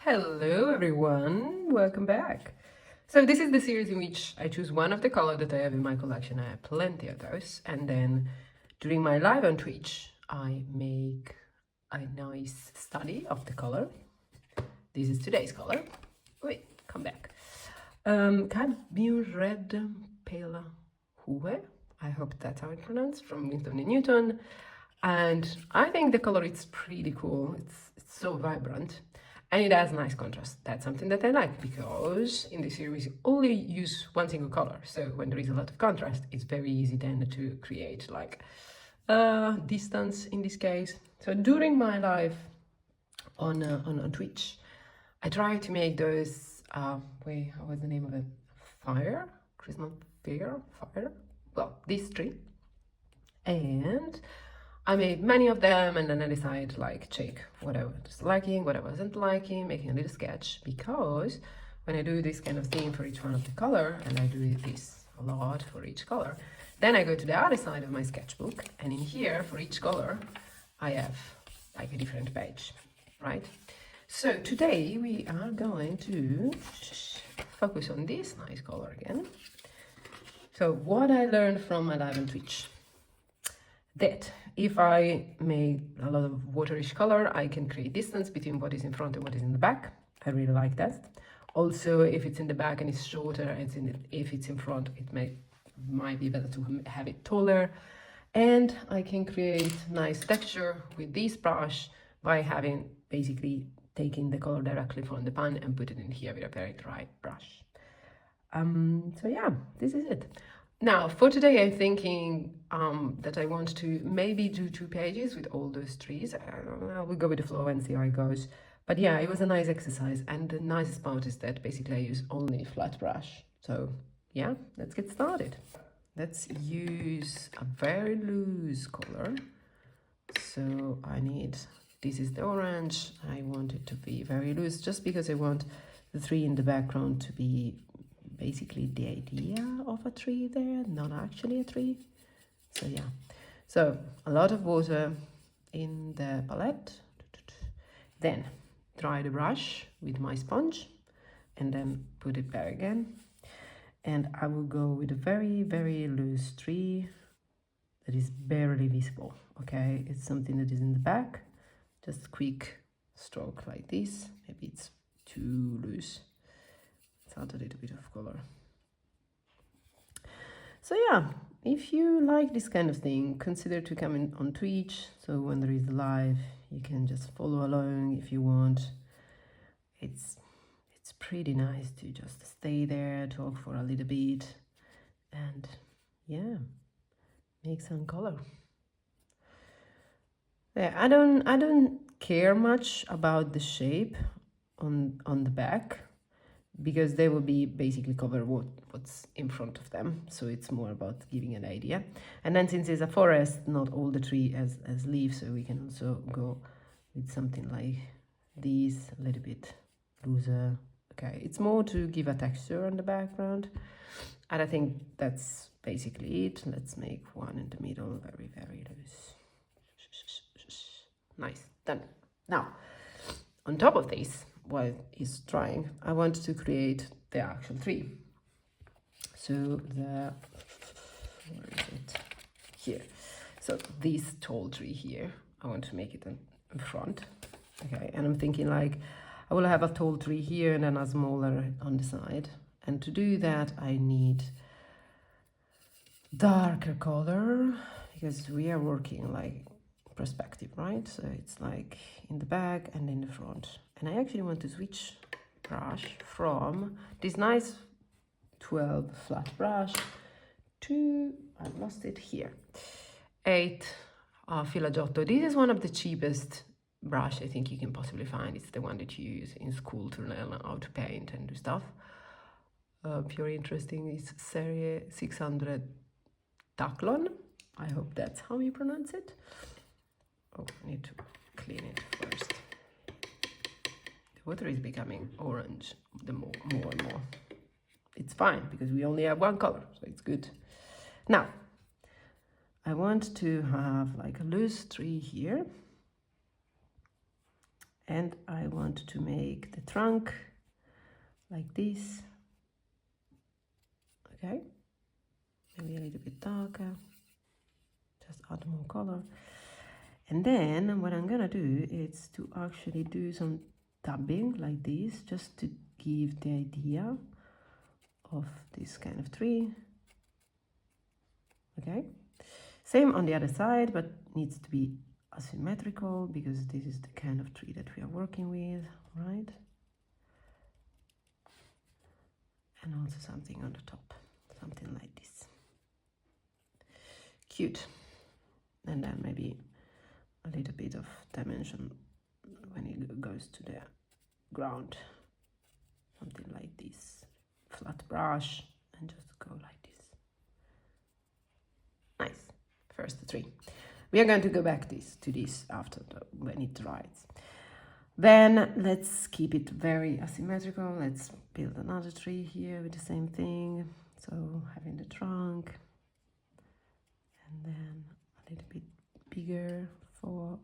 Hello everyone, welcome back. So this is the series in which I choose one of the colors that I have in my collection. I have plenty of those, and then during my live on Twitch I make a nice study of the color. This is today's color. Wait, come back. Cadmium Red Pale Hue. I hope that's how it's pronounced, from winsor&newton. And I think the color is pretty cool. It's so vibrant. And it has nice contrast. That's something that I like, because in this series we only use one single color. So when there is a lot of contrast, it's very easy then to create like distance in this case. So during my live on Twitch, I try to make those, wait, how was the name of it? Fire? Christmas fire? Well, these three. And I made many of them, and then I decided like check what I was liking, what I wasn't liking, making a little sketch, because when I do this kind of thing for each one of the color, and I do this a lot for each color, then I go to the other side of my sketchbook, and in here for each color I have like a different page, right? So today we are going to focus on this nice color again. So what I learned from my live on Twitch, that if I make a lot of waterish color, I can create distance between what is in front and what is in the back. I really like that. Also, if it's in the back and it's shorter, and if it's in front, it might be better to have it taller. And I can create nice texture with this brush by having basically taking the color directly from the pan and put it in here with a very dry brush. So yeah, this is it. Now, for today, I'm thinking that I want to maybe do 2 pages with all those trees. I don't know, we'll go with the flow and see how it goes. But yeah, it was a nice exercise. And the nicest part is that basically I use only flat brush. So yeah, let's get started. Let's use a very loose color. So this is the orange. I want it to be very loose, just because I want the tree in the background to be basically the idea of a tree there, not actually a tree. So yeah, so a lot of water in the palette, then dry the brush with my sponge and then put it back again. And I will go with a very loose tree that is barely visible. Okay, it's something that is in the back, just quick stroke like this. Maybe it's too loose. Add a little bit of color. So yeah, if you like this kind of thing, consider to come in on Twitch. So when there is a live, you can just follow along if you want. It's pretty nice to just stay there, talk for a little bit, and yeah, make some color. Yeah, I don't care much about the shape on the back, because they will be basically cover what's in front of them. So it's more about giving an idea. And then since it's a forest, not all the tree has leaves, so we can also go with something like this, a little bit looser. Okay, it's more to give a texture on the background. And I think that's basically it. Let's make one in the middle, very loose. Nice, done. Now, on top of this, while it's drying, I want to create the actual tree. So where is it? Here. So this tall tree here, I want to make it in front. Okay, and I'm thinking like I will have a tall tree here and then a smaller on the side. And to do that, I need darker color, because we are working like perspective, right? So it's like in the back and in the front. And I actually want to switch brush from this nice 12 flat brush to, I've lost it here, 8 Filagiotto. This is one of the cheapest brush I think you can possibly find. It's the one that you use in school to learn how to paint and do stuff. Pure interesting, it's Serie 600 Taclon. I hope that's how you pronounce it. Oh, I need to clean it first. The water is becoming orange the more and more. It's fine, because we only have one color, so it's good. Now, I want to have like a loose tree here. And I want to make the trunk like this. Okay, maybe a little bit darker, just add more color. And then what I'm gonna do is to actually do some dabbing like this, just to give the idea of this kind of tree. Okay, same on the other side, but needs to be asymmetrical because this is the kind of tree that we are working with, right? And also something on the top, something like this. Cute. And then maybe a little bit of dimension when it goes to the ground, something like this. Flat brush and just go like this. Nice. First tree. We are going to go back to this after when it dries. Then let's keep it very asymmetrical. Let's build another tree here with the same thing. So having the trunk and then a little bit bigger for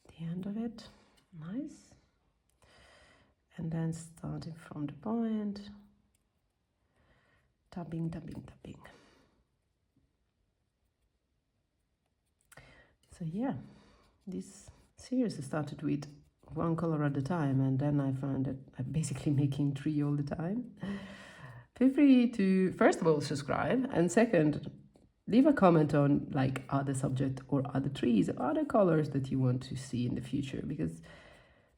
the end of it. Nice. And then starting from the point, tapping, tapping, tapping. So yeah, this series started with one color at a time, and then I found that I'm basically making 3 all the time. Feel free to, first of all, subscribe, and second, leave a comment on like other subject or other trees or other colors that you want to see in the future, because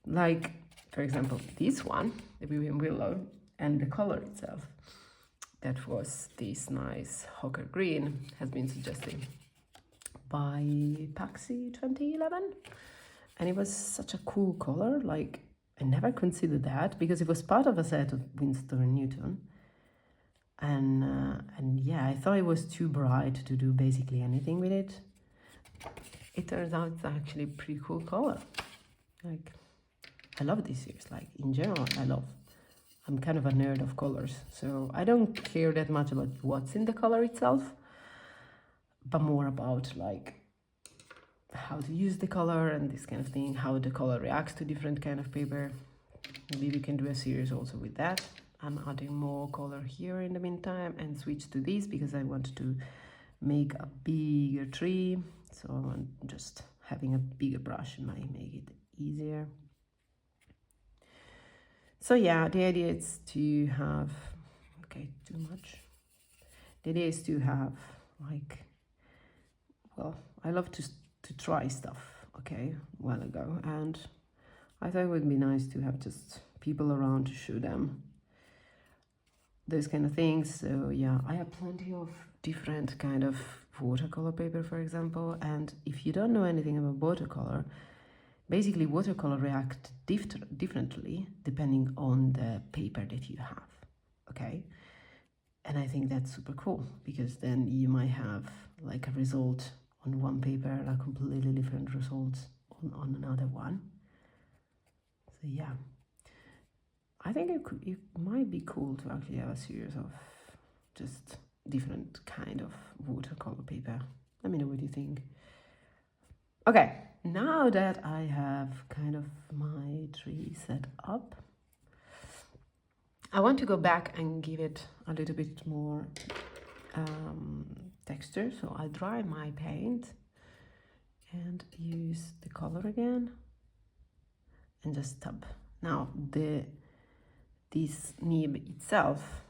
like, for example, this one, the Weeping Willow, and the color itself, that was this nice ochre green, has been suggested by Paxi 2011, and it was such a cool color. Like, I never considered that because it was part of a set of winsor&newton, and yeah, I thought it was too bright to do basically anything with it. It turns out it's actually a pretty cool color. Like, I love this series. Like, in general, I'm kind of a nerd of colors, so I don't care that much about what's in the color itself, but more about like how to use the color and this kind of thing, how the color reacts to different kind of paper. Maybe we can do a series also with that. I'm adding more color here in the meantime and switch to this because I want to make a bigger tree, so I'm just having a bigger brush might make it easier. So yeah, the idea is to have, okay, too much. The idea is to have like, well, I love to try stuff, okay, a while ago, and I thought it would be nice to have just people around to show them those kind of things. So yeah, I have plenty of different kind of watercolor paper, for example, and if you don't know anything about watercolor, basically watercolor react differently depending on the paper that you have, okay? And I think that's super cool because then you might have like a result on one paper and a completely different results on another one. So yeah, I think it might be cool to actually have a series of just different kind of watercolor paper. Let me know what you think. Okay, now that I have kind of my tree set up, I want to go back and give it a little bit more texture. So I'll dry my paint and use the color again and just tap. Now this nib itself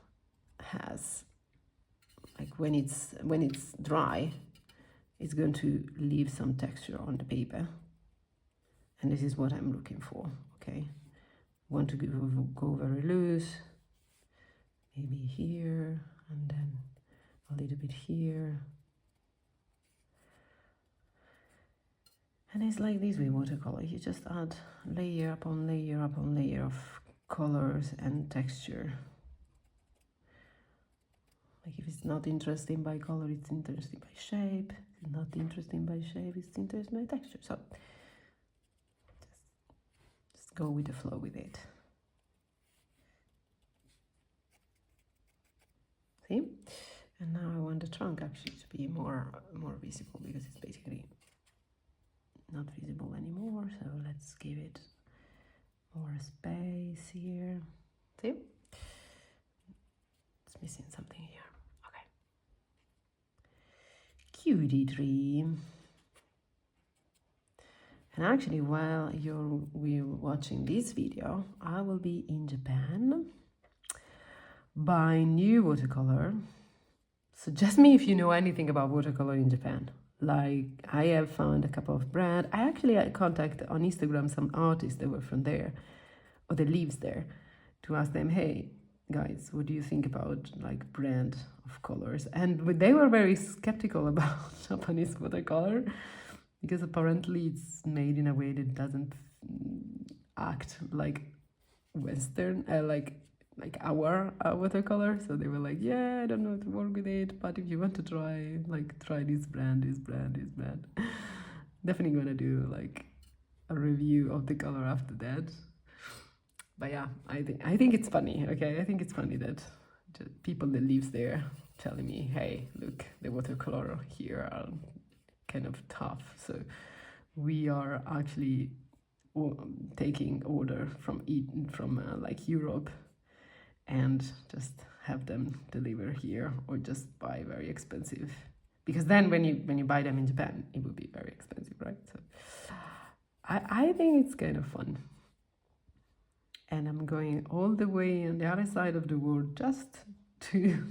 has, like, when it's dry, it's going to leave some texture on the paper, and this is what I'm looking for. Okay, want to go very loose, maybe here, and then a little bit here. And it's like this with watercolor, you just add layer upon layer upon layer of colors and texture. Like, if it's not interesting by color, it's interesting by shape. If it's not interesting by shape, it's interesting by texture. So just go with the flow with it. See? And now I want the trunk actually to be more visible because it's basically not visible anymore, so let's give it more space here. See? It's missing something here. Okay. Cutie tree. And actually, while we're watching this video, I will be in Japan buying new watercolor. Suggest me if you know anything about watercolor in Japan. Like, I have found a couple of brands. I contact on Instagram some artists that were from there, or that lives there, to ask them, hey, guys, what do you think about like brand of colors? And they were very skeptical about Japanese watercolor, because apparently it's made in a way that doesn't act like Western, like our watercolor. So they were like, yeah, I don't know how to work with it, but if you want to try this brand. Definitely gonna do like a review of the color after that. But yeah, I think it's funny. Okay, I think it's funny that people that lives there telling me, hey, look, the watercolor here are kind of tough, so we are actually taking order from like Europe and just have them deliver here, or just buy very expensive, because then when you buy them in Japan it would be very expensive, right? So I think it's kind of fun, and I'm going all the way on the other side of the world just to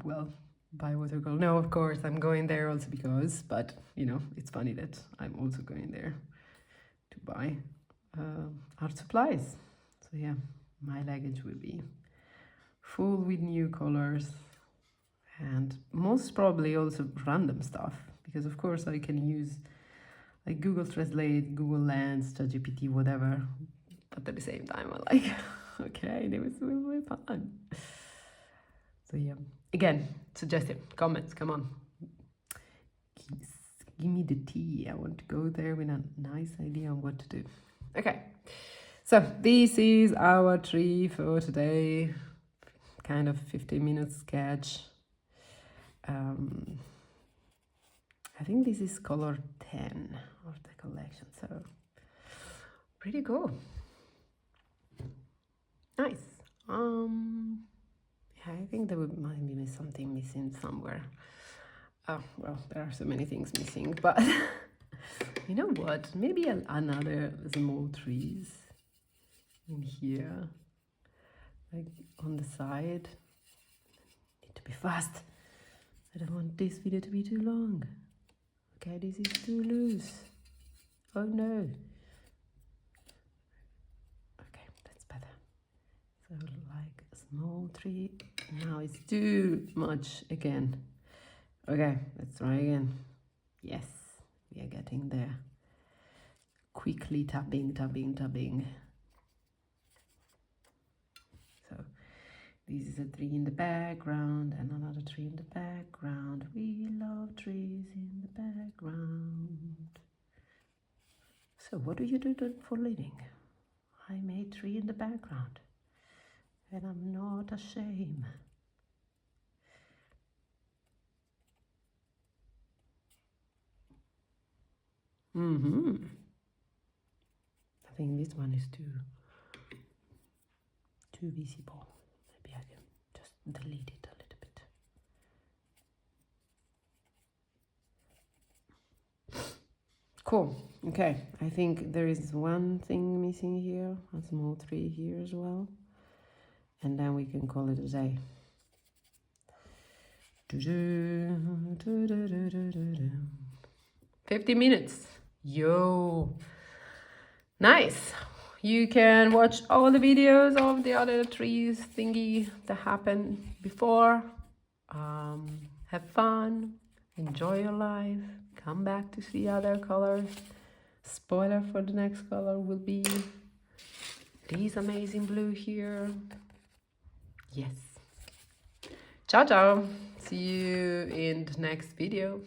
well, buy watercolor. No, of course I'm going there also because, but you know, it's funny that I'm also going there to buy art supplies. So yeah, my luggage will be full with new colors, and most probably also random stuff, because of course I can use like Google Translate, Google Lens, ChatGPT, whatever, but at the same time I'm like, okay, this will be fun. So yeah, again, suggestion, comments, come on. Give me the tea. I want to go there with a nice idea on what to do. Okay, so this is our tree for today. Kind of 15-minute sketch. I think this is color 10 of the collection, so pretty cool. Nice. I think there might be something missing somewhere. Oh, well, there are so many things missing, but you know what? Maybe another small trees in here, like on the side. Need to be fast. I don't want this video to be too long. Okay, this is too loose. Oh no. Okay, that's better. So like a small tree. Now it's too much again. Okay, let's try again. Yes, we are getting there. Quickly tapping. So this is a tree in the background and another tree in the background. We love trees in the background. So what do you do for a living? I made tree in the background, and I'm not ashamed. I think this one is too visible. Maybe I can just delete it a little bit. Cool. Okay, I think there is one thing missing here, a small tree here as well, and then we can call it a day. 50 minutes. Yo, nice. You can watch all the videos of the other trees thingy that happened before. Have fun, enjoy your life, come back to see other colors. Spoiler for the next color will be this amazing blue here. Yes. Ciao, ciao. See you in the next video.